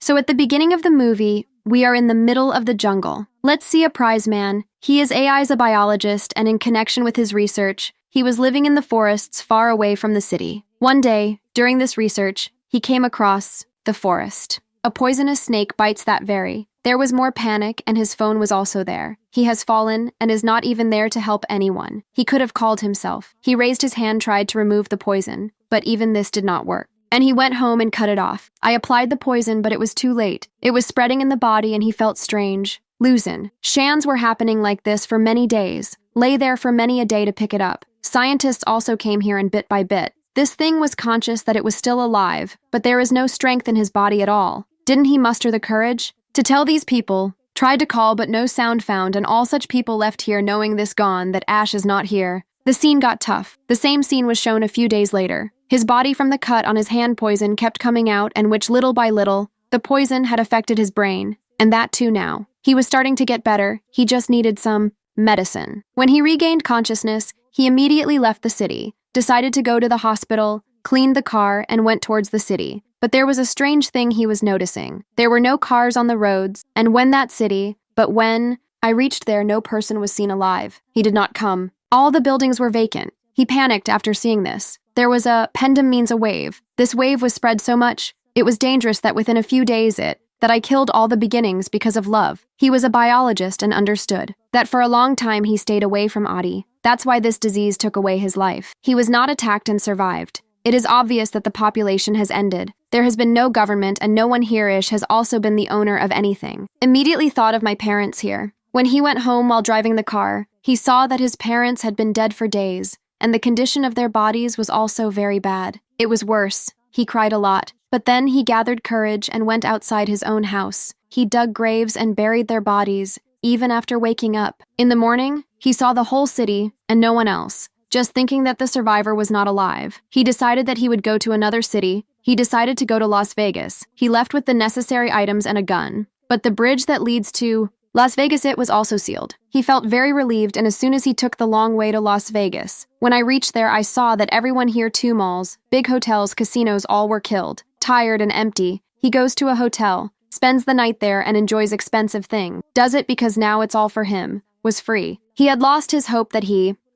So at the beginning of the movie, we are in the middle of the jungle. Let's see a prize man. He is AI's a biologist, and in connection with his research, he was living in the forests far away from the city. One day, during this research, he came across the forest. A poisonous snake bites that very. There was more panic, and his phone was also there. He has fallen and is not even there to help anyone. He could have called himself. He raised his hand, tried to remove the poison, but even this did not work. And he went home and cut it off. I applied the poison, but it was too late. It was spreading in the body and he felt strange. Loosen. Shans were happening like this for many days. Lay there for many a day to pick it up. Scientists also came here and bit by bit. This thing was conscious that it was still alive, but there is no strength in his body at all. Didn't he muster the courage to tell these people? Tried to call, but no sound found, and all such people left here knowing this gone, that Ash is not here. The scene got tough. The same scene was shown a few days later. His body from the cut on his hand poison kept coming out, and which little by little, the poison had affected his brain. And that too now. He was starting to get better. He just needed some medicine. When he regained consciousness, he immediately left the city, decided to go to the hospital, cleaned the car, and went towards the city. But there was a strange thing he was noticing. There were no cars on the roads, and when I reached there, no person was seen alive. He did not come. All the buildings were vacant. He panicked after seeing this. There was a pendum, means a wave. This wave was spread so much, it was dangerous that within a few days that I killed all the beginnings because of love. He was a biologist and understood that for a long time he stayed away from Adi. That's why this disease took away his life. He was not attacked and survived. It is obvious that the population has ended. There has been no government, and no one here-ish has also been the owner of anything. Immediately thought of my parents here. When he went home while driving the car, he saw that his parents had been dead for days, and the condition of their bodies was also very bad. It was worse. He cried a lot. But then he gathered courage and went outside his own house. He dug graves and buried their bodies, even after waking up. In the morning, he saw the whole city and no one else. Just thinking that the survivor was not alive, he decided that he would go to another city. He decided to go to Las Vegas. He left with the necessary items and a gun. But the bridge that leads to Las Vegas, it was also sealed. He felt very relieved, and as soon as he took the long way to Las Vegas, when I reached there, I saw that everyone here, two malls, big hotels, casinos, all were killed. Tired and empty, he goes to a hotel, spends the night there, and enjoys expensive things. Does it because now it's all for him. Was free. He had lost his hope that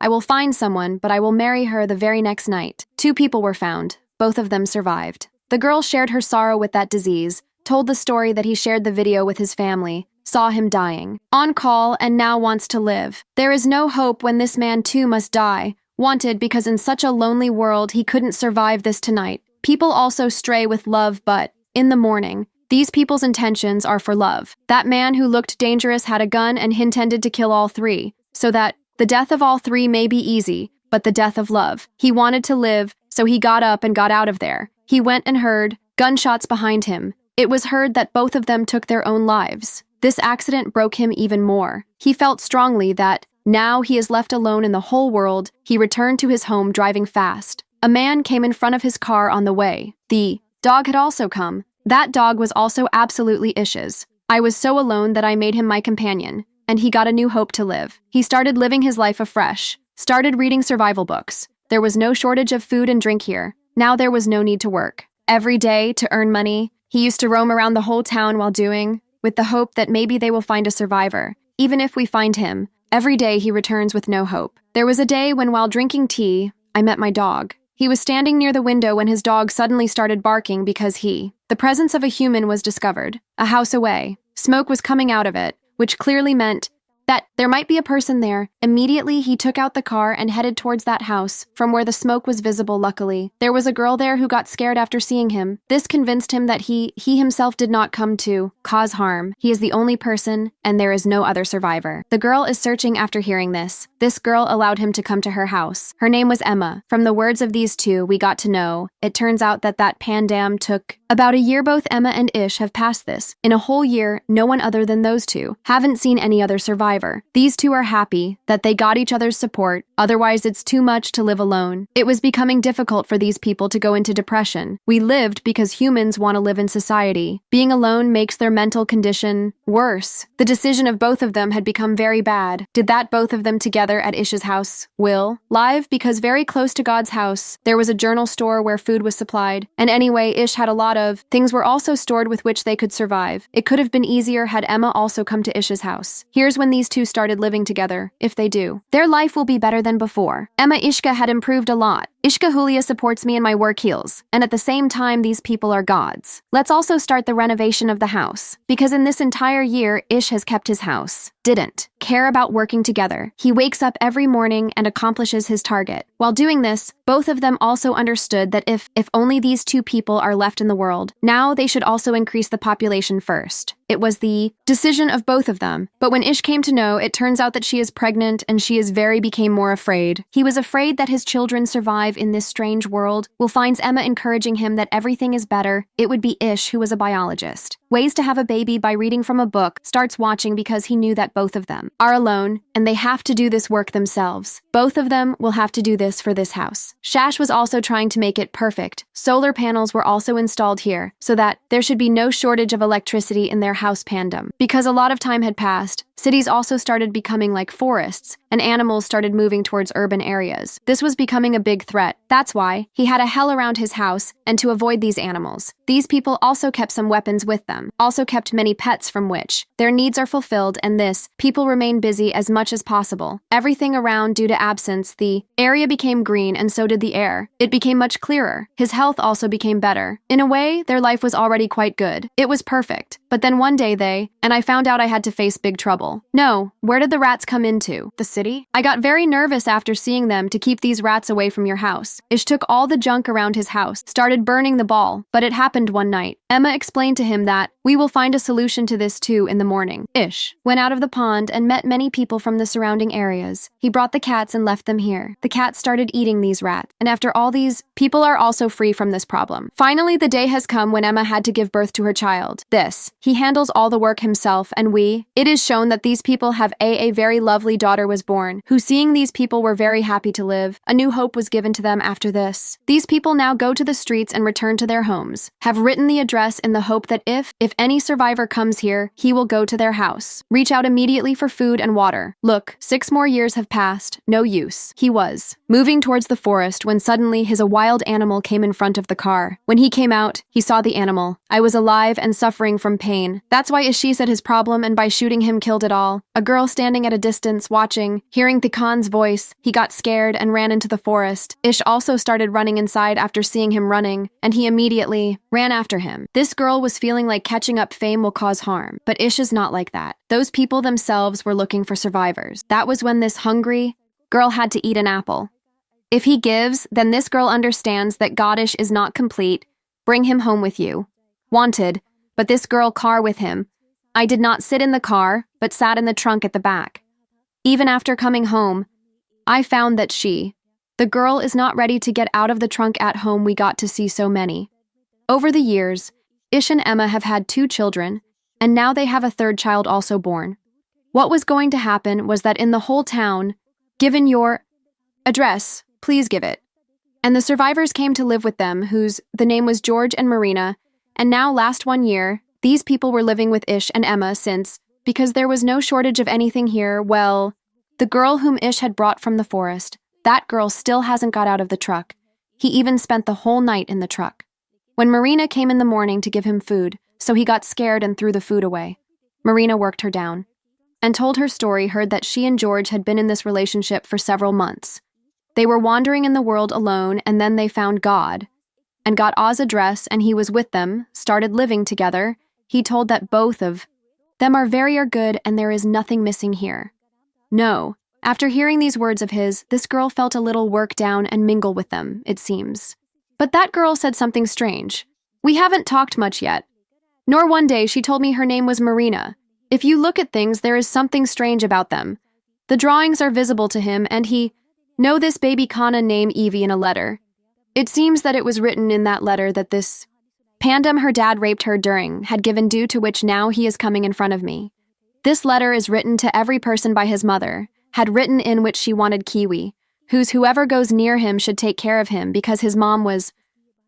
I will find someone, but I will marry her the very next night. 2 people were found. Both of them survived. The girl shared her sorrow with that disease, told the story that he shared the video with his family, saw him dying, on call, and now wants to live. There is no hope when this man too must die, wanted because in such a lonely world he couldn't survive this tonight. People also stray with love, but in the morning, these people's intentions are for love. That man who looked dangerous had a gun and intended to kill all 3, so that the death of all 3 may be easy, but the death of love. He wanted to live, so he got up and got out of there. He went and heard gunshots behind him. It was heard that both of them took their own lives. This accident broke him even more. He felt strongly that now he is left alone in the whole world. He returned to his home driving fast. A man came in front of his car on the way. The dog had also come. That dog was also absolutely Ish's. I was so alone that I made him my companion, and he got a new hope to live. He started living his life afresh, started reading survival books. There was no shortage of food and drink here. Now there was no need to work. Every day, to earn money, he used to roam around the whole town while with the hope that maybe they will find a survivor. Even if we find him, every day he returns with no hope. There was a day when while drinking tea, I met my dog. He was standing near the window when his dog suddenly started barking because the presence of a human was discovered. A house away. Smoke was coming out of it, which clearly meant that there might be a person there. Immediately, he took out the car and headed towards that house, from where the smoke was visible. Luckily, there was a girl there who got scared after seeing him. This convinced him that he himself did not come to cause harm. He is the only person, and there is no other survivor. The girl is searching after hearing this. This girl allowed him to come to her house. Her name was Emma. From the words of these 2, we got to know. It turns out that pandam took about a year. Both Emma and Ish have passed this. In a whole year, no one other than those 2. Haven't seen any other survivor. survivor. These two are happy that they got each other's support, otherwise it's too much to live alone. It was becoming difficult for these people to go into depression. We lived because humans want to live in society. Being alone makes their mental condition worse. The decision of both of them had become very bad. Did that both of them together at Ish's house will live because very close to God's house, there was a journal store where food was supplied. And anyway, Ish had a lot of things were also stored with which they could survive. It could have been easier had Emma also come to Ish's house. Here's when these two started living together, if they do. Their life will be better than before. Emma Ishka had improved a lot. Ishka Julia supports me in my work heels, and at the same time these people are gods. Let's also start the renovation of the house, because in this entire year, Ish has kept his house. Didn't care about working together. He wakes up every morning and accomplishes his target. While doing this, both of them also understood that if only these two people are left in the world, now they should also increase the population first. It was the decision of both of them. But when Ish came to know, it turns out that she is pregnant and became more afraid. He was afraid that his children survive in this strange world. Will finds Emma encouraging him that everything is better. It would be Ish who was a biologist. Ways to have a baby by reading from a book, starts watching because he knew that both of them are alone and they have to do this work themselves. Both of them will have to do this for this house. Shash was also trying to make it perfect. Solar panels were also installed here so that there should be no shortage of electricity in their house pandem. Because a lot of time had passed, cities also started becoming like forests, and animals started moving towards urban areas. This was becoming a big threat. That's why he had a hell around his house, and to avoid these animals. These people also kept some weapons with them, also kept many pets from which their needs are fulfilled, and this, people remain busy as much as possible. Everything around due to absence, the area became green and so did the air. It became much clearer. His health also became better. In a way, their life was already quite good. It was perfect. But then one day and I found out I had to face big trouble. No, where did the rats come into? The city? I got very nervous after seeing them to keep these rats away from your house. Ish took all the junk around his house, started burning the ball, but it happened one night. Emma explained to him that we will find a solution to this too in the morning. Ish went out of the pond and met many people from the surrounding areas. He brought the cats and left them here. The cats started eating these rats, and after all these, people are also free from this problem. Finally, the day has come when Emma had to give birth to her child. He handles all the work himself, and it is shown that these people have a very lovely daughter was born, who seeing these people were very happy to live. A new hope was given to them after this. These people now go to the streets and return to their homes, have written the address in the hope that if any survivor comes here, he will go to their house. Reach out immediately for food and water. Look, 6 more years have passed. No use. He was moving towards the forest when suddenly a wild animal came in front of the car. When he came out, he saw the animal. I was alive and suffering from pain. That's why Ishi said his problem and by shooting him killed it all. A girl standing at a distance watching, hearing the Khan's voice, he got scared and ran into the forest. Ish also started running inside after seeing him running, and he immediately ran after him. This girl was feeling like catching up fame will cause harm, but Ish is not like that. Those people themselves were looking for survivors. That was when this hungry girl had to eat an apple. If he gives, then this girl understands that Godish is not complete. Bring him home with you. Wanted, but this girl car with him. I did not sit in the car, but sat in the trunk at the back. Even after coming home, I found that the girl is not ready to get out of the trunk at home. We got to see so many. Over the years, Ish and Emma have had 2 children, and now they have a 3rd child also born. What was going to happen was that in the whole town, given your address, please give it. And the survivors came to live with them, the name was George and Marina, and now last 1 year, these people were living with Ish and Emma because there was no shortage of anything here. Well, the girl whom Ish had brought from the forest, that girl still hasn't got out of the truck. He even spent the whole night in the truck. When Marina came in the morning to give him food, so he got scared and threw the food away. Marina worked her down and told her story, heard that she and George had been in this relationship for several months. They were wandering in the world alone, and then they found God and got Oz address, and he was with them, started living together. He told that both of them are good and there is nothing missing here. No. After hearing these words of his, this girl felt a little work down and mingle with them, it seems. But that girl said something strange. We haven't talked much yet. Nor one day she told me her name was Marina. If you look at things, there is something strange about them. The drawings are visible to him, and he know this baby Kana name Evie in a letter. It seems that it was written in that letter that this pandem her dad raped her during had given due to which now he is coming in front of me. This letter is written to every person by his mother, had written in which she wanted Kiwi, whose whoever goes near him should take care of him because his mom was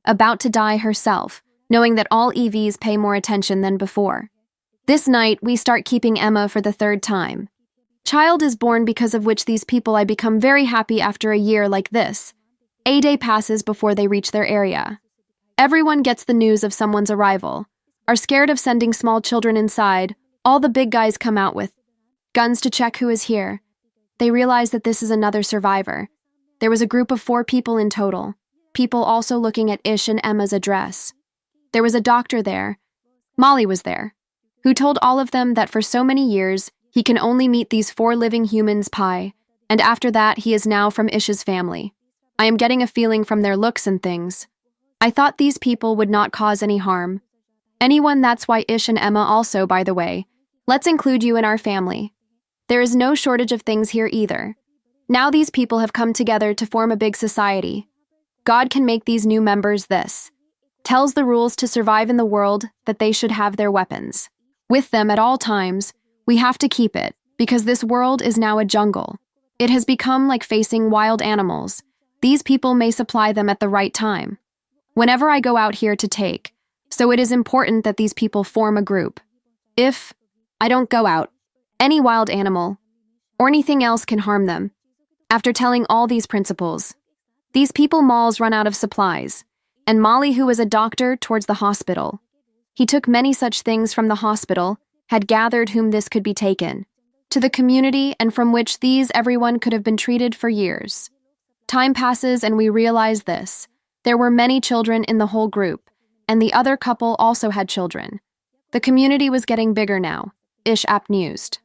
about to die herself, knowing that all EVs pay more attention than before. This night, we start keeping Emma for the third time. Child is born because of which these people I become very happy after a year like this. A day passes before they reach their area. Everyone gets the news of someone's arrival, are scared of sending small children inside. All the big guys come out with guns to check who is here. They realize that this is another survivor. There was a group of 4 people in total, people also looking at Ish and Emma's address. There was a doctor there, Molly was there, who told all of them that for so many years, he can only meet these 4 living humans pie, and after that he is now from Ish's family. I am getting a feeling from their looks and things. I thought these people would not cause any harm. Anyone, that's why Ish and Emma also, by the way. Let's include you in our family. There is no shortage of things here either. Now these people have come together to form a big society. God can make these new members this. Tells the rules to survive in the world that they should have their weapons. With them at all times, we have to keep it, because this world is now a jungle. It has become like facing wild animals. These people may supply them at the right time. Whenever I go out here to take, so it is important that these people form a group. If I don't go out, any wild animal or anything else can harm them. After telling all these principles, these people malls run out of supplies, and Molly, who was a doctor, towards the hospital. He took many such things from the hospital, had gathered whom this could be taken, to the community and from which these everyone could have been treated for years. Time passes and we realize this. There were many children in the whole group, and the other couple also had children. The community was getting bigger now, Ish amused.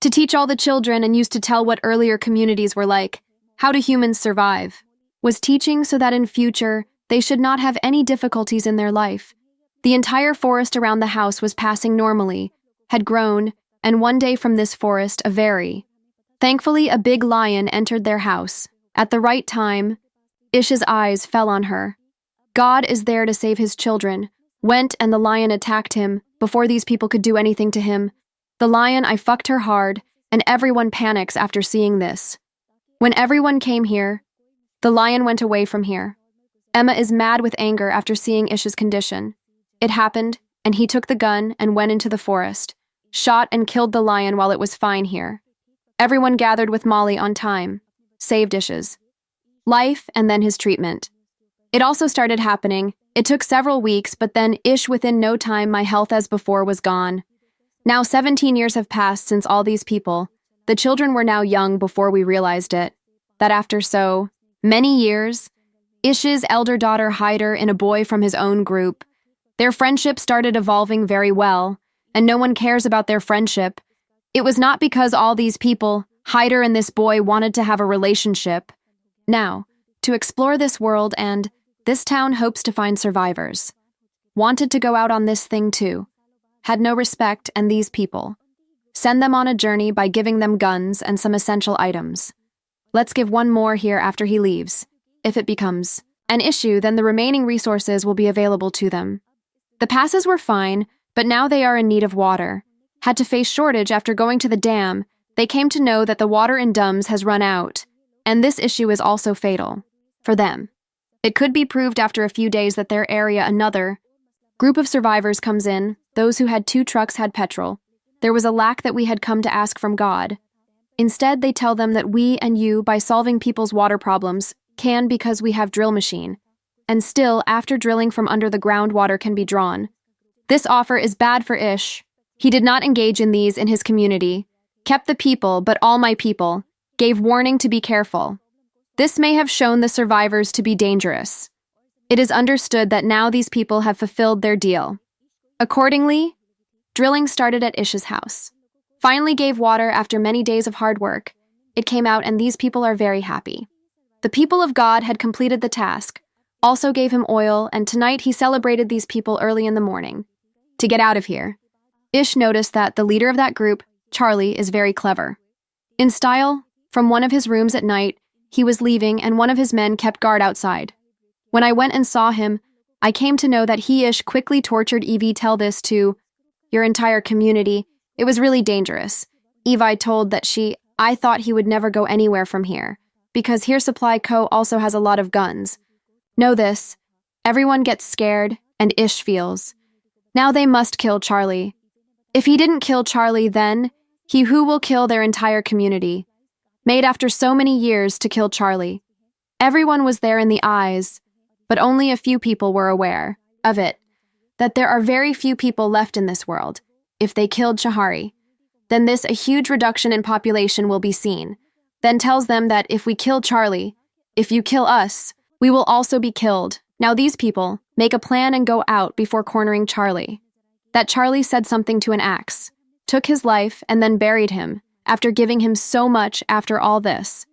To teach all the children and used to tell what earlier communities were like, how do humans survive, was teaching so that in future they should not have any difficulties in their life. The entire forest around the house was passing normally, had grown, and one day from this forest thankfully a big lion entered their house. At the right time, Ish's eyes fell on her. God is there to save his children. Went and the lion attacked him, before these people could do anything to him. The lion, I fucked her hard, and everyone panics after seeing this. When everyone came here, the lion went away from here. Emma is mad with anger after seeing Ish's condition. It happened, and he took the gun and went into the forest, shot and killed the lion while it was fine here. Everyone gathered with Molly on time, saved Ish's life and then his treatment. It also started happening. It took several weeks, but then Ish within no time my health as before was gone. Now 17 years have passed since all these people. The children were now young before we realized it. That after so many years, Ish's elder daughter Hyder and a boy from his own group. Their friendship started evolving very well, and no one cares about their friendship. It was not because all these people, Hyder and this boy, wanted to have a relationship. Now, to explore this world and this town hopes to find survivors. Wanted to go out on this thing too. Had no respect, and these people. Send them on a journey by giving them guns and some essential items. Let's give one more here after he leaves. If it becomes an issue, then the remaining resources will be available to them. The passes were fine, but now they are in need of water. Had to face shortage after going to the dam. They came to know that the water in dams has run out, and this issue is also fatal. For them. It could be proved after a few days that their area another group of survivors comes in. Those who had 2 trucks had petrol. There was a lack that we had come to ask from God. Instead, they tell them that we and you, by solving people's water problems, can because we have drill machine. And still, after drilling from under the ground, water can be drawn. This offer is bad for Ish. He did not engage in these in his community. Kept the people, but all my people. Gave warning to be careful. This may have shown the survivors to be dangerous. It is understood that now these people have fulfilled their deal. Accordingly, drilling started at Ish's house. Finally gave water after many days of hard work. It came out and these people are very happy. The people of God had completed the task, also gave him oil, and tonight he celebrated these people early in the morning. To get out of here. Ish noticed that the leader of that group, Charlie, is very clever. In style, from one of his rooms at night, he was leaving and one of his men kept guard outside. When I went and saw him, I came to know that he Ish quickly tortured Evie tell this to your entire community. It was really dangerous. Evi told that I thought he would never go anywhere from here, because Here Supply Co. also has a lot of guns. Know this. Everyone gets scared, and Ish feels. Now they must kill Charlie. If he didn't kill Charlie then, he who will kill their entire community. Made after so many years to kill Charlie. Everyone was there in the eyes, but only a few people were aware of it. That there are very few people left in this world. If they killed Shahari, then a huge reduction in population will be seen. Then tells them that if we kill Charlie, if you kill us, we will also be killed. Now these people make a plan and go out before cornering Charlie. That Charlie said something to an axe, took his life and then buried him, after giving him so much after all this.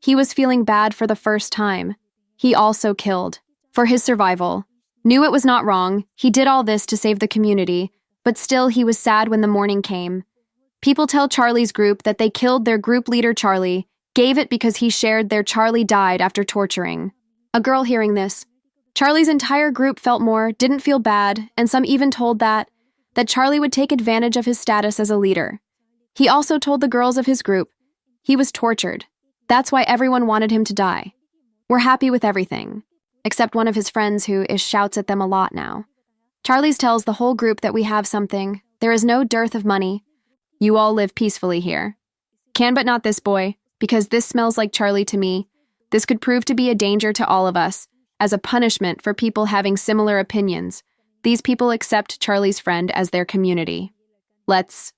He was feeling bad for the first time. He also killed. For his survival. Knew it was not wrong, he did all this to save the community, but still he was sad when the morning came. People tell Charlie's group that they killed their group leader Charlie, gave it because he shared their Charlie died after torturing. A girl hearing this. Charlie's entire group felt more, didn't feel bad, and some even told that Charlie would take advantage of his status as a leader. He also told the girls of his group he was tortured. That's why everyone wanted him to die. We're happy with everything, except one of his friends who shouts at them a lot now. Charlie's tells the whole group that we have something. There is no dearth of money. You all live peacefully here. Can but not this boy, because this smells like Charlie to me. This could prove to be a danger to all of us, as a punishment for people having similar opinions. These people accept Charlie's friend as their community. Let's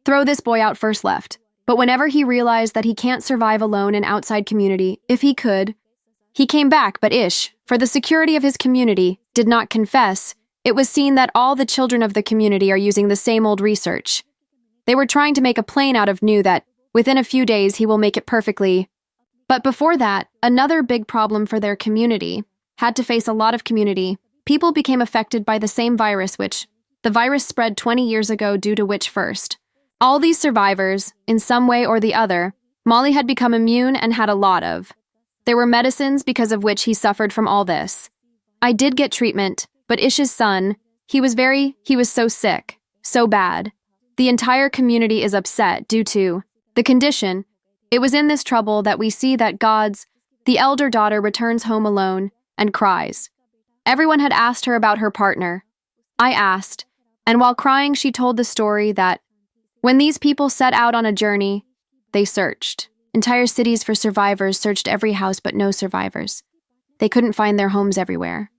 throw this boy out first left. But whenever he realized that he can't survive alone in outside community, if he could, he came back, but for the security of his community, did not confess. It was seen that all the children of the community are using the same old research. They were trying to make a plane out of knew that within a few days he will make it perfectly. But before that, another big problem for their community had to face a lot of community. People became affected by the same virus which the virus spread 20 years ago due to which first. All these survivors, in some way or the other, Molly had become immune and had a lot of. There were medicines because of which he suffered from all this. I did get treatment, but Ish's son, he was so sick, so bad. The entire community is upset due to the condition. It was in this trouble that we see that the elder daughter returns home alone and cries. Everyone had asked her about her partner. I asked, and while crying she told the story that when these people set out on a journey, they searched. Entire cities for survivors, searched every house but no survivors. They couldn't find their homes everywhere.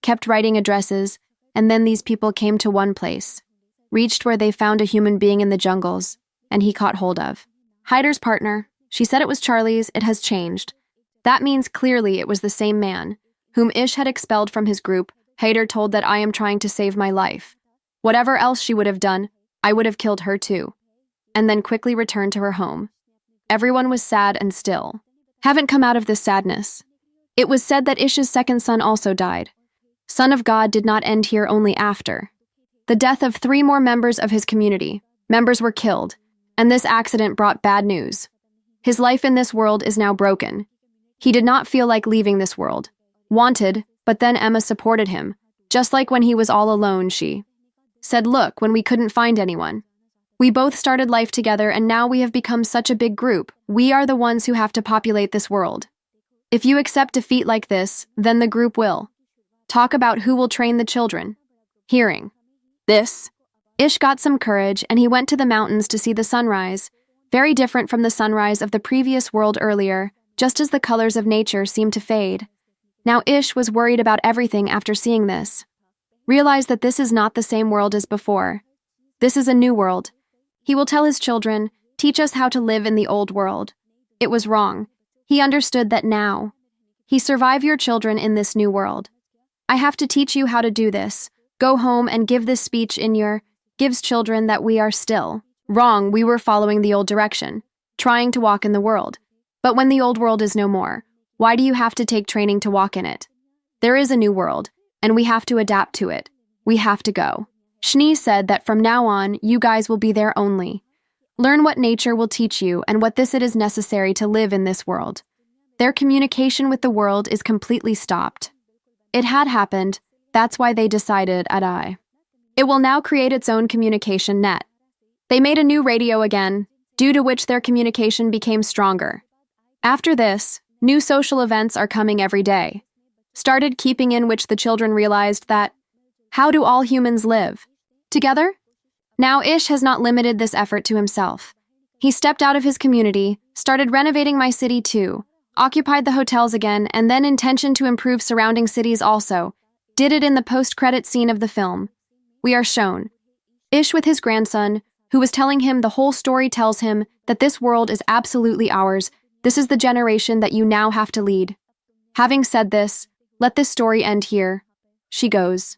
Kept writing addresses, and then these people came to one place. Reached where they found a human being in the jungles, and he caught hold of. Hyder's partner. She said it was Charlie's, it has changed. That means clearly it was the same man, whom Ish had expelled from his group. Hyder told that I am trying to save my life. Whatever else she would have done, I would have killed her too. And then quickly returned to her home. Everyone was sad and still. Haven't come out of this sadness. It was said that Ish's second son also died. Son of God did not end here only after. The death of 3 more members of his community. Members were killed, and this accident brought bad news. His life in this world is now broken. He did not feel like leaving this world. Wanted, but then Emma supported him. Just like when he was all alone, she said, look, when we couldn't find anyone. We both started life together and now we have become such a big group. We are the ones who have to populate this world. If you accept defeat like this, then the group will. Talk about who will train the children. Hearing this, Ish got some courage and he went to the mountains to see the sunrise, very different from the sunrise of the previous world earlier, just as the colors of nature seemed to fade. Now Ish was worried about everything after seeing this. Realized that this is not the same world as before. This is a new world. He will tell his children, teach us how to live in the old world. It was wrong. He understood that now. He survive your children in this new world. I have to teach you how to do this. Go home and give this speech in your gives children that we are still wrong. We were following the old direction, trying to walk in the world. But when the old world is no more, why do you have to take training to walk in it? There is a new world, and we have to adapt to it. We have to go. Shni said that from now on, you guys will be there only. Learn what nature will teach you and what it is necessary to live in this world. Their communication with the world is completely stopped. It had happened, that's why they decided It will now create its own communication net. They made a new radio again, due to which their communication became stronger. After this, new social events are coming every day. Started keeping in which the children realized that, how do all humans live? Together? Now Ish has not limited this effort to himself. He stepped out of his community, started renovating my city too, occupied the hotels again, and then intention to improve surrounding cities also, did it in the post-credit scene of the film. We are shown Ish with his grandson, who was telling him the whole story tells him that this world is absolutely ours. This is the generation that you now have to lead. Having said this, let this story end here. She goes.